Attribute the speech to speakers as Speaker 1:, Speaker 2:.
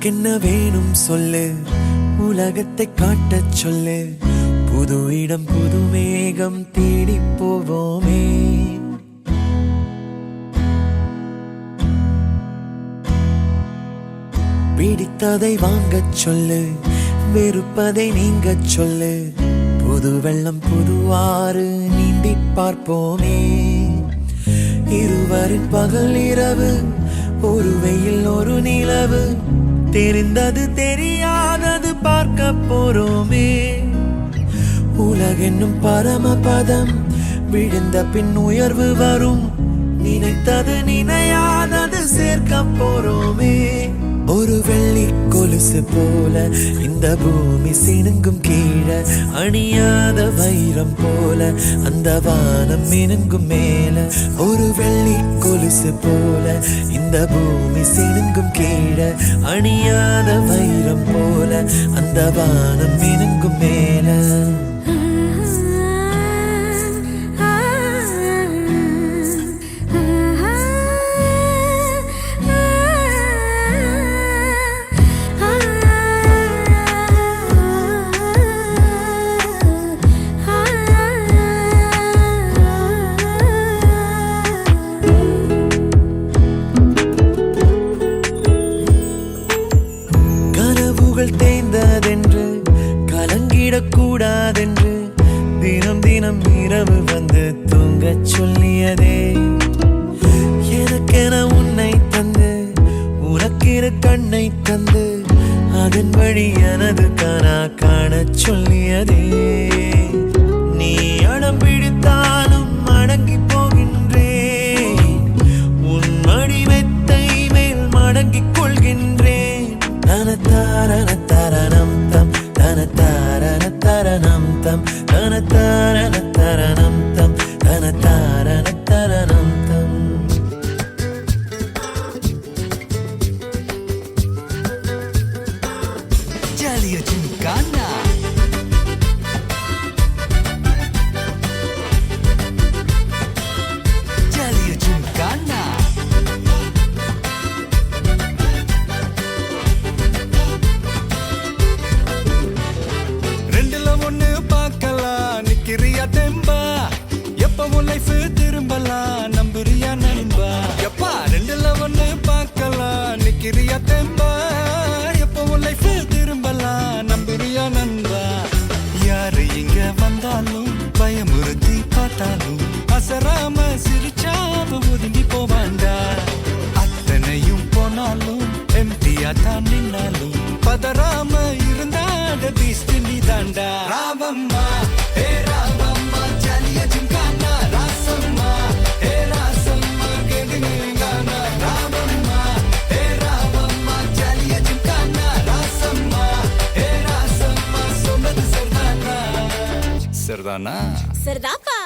Speaker 1: உனக்கென்ன வேணும் சொல்லு, உலகத்தை காட்டச் சொல்லு. புது இடம் புது மேகம் தேடி போவோமே. பிடித்ததை வாங்கச் சொல்லு, வெறுப்பதை நீங்கச் சொல்லு. புது வெள்ளம் புது ஆறு நீந்தி பார்ப்போமே. இருவரின் பகல் இரவு, ஒரு வெயில் ஒரு நிலவு. தெரிந்தது தெரியாதது பார்க்க போறோமே. உலகென்னும் பரமபதம், விழுந்த பின் உயர்வு வரும். நினைத்தது நினையாதது சேர்க்க போறோமே. ஒரு வெள்ளி கொலுசு போல இந்த பூமி சினுங்கும் கீழே, அணியாத வைரம் போல அந்த வானம் மினுங்கும் மேல. ஒரு வெள்ளி கொலுசு போல இந்த பூமி சினுங்கும் கீழே, அணியாத வைரம் போல அந்த வானம் மினுங்கும் மேல. தேய்ந்ததென்று கலங்கிடக்கூடாதென்று தினம் தினம் இரவு வந்து தூங்கச் சொல்லியதே. எனக்கென உன்னை தந்து உனக்கிற கண்ணை தந்து அதன் வழி எனது கனா காணச் சொல்லியதே. நீ அடம் பிடித்தாலும் அடங்கி போகின்றேன், உன் மடி மெத்தை மேல் மடங்கிக் கொள்கின்றேன். தனத்தாரண தரணம் தம், தனத்தாரண தரணம் தம், தனத்தாரண தரணம் தம், தனத்தாரண தரணம் தம்.
Speaker 2: Jalio Gincana, Jalio Gincana. ரெண்டுல ஒண்ணு பார்க்கலாம், நிக்கிறியா தெம்பா? எப்பவும் லைஃப் திரும்பலாம், நம்புறியா நண்பா? எப்பா ரெண்டுல ஒண்ணு பார்க்கலாம், நிக்கிறியா தெம்பா? எப்பவும் லைஃப் திரும்பலாம், நம்புறியா நண்பா? யாரு இங்க வந்தாலும் பயமுறுத்தி பார்த்தாலும் அசராம சிரிச்சாம ஒதுங்கி போவாண்டா. அத்தனையும் போனாலும் எம்டியா தான் நின்னாலும் பதறாம இருந்தாட பீஸ்ட் நீ தாண்டா. ராவம்மா ஏ ராவம்மா, ஜாலிய ஜிங்கானா. ராசம்மா ஏ ராசம்மா, கேடுங்கானா. ராவம்மா ஏ ராவம்மா, ஜாலிய ஜிங்கானா. ராசம்மா ஏ ராசம்மா, சொன்னது சரிதானா? சரிதானா?
Speaker 3: சரிதாப்பா.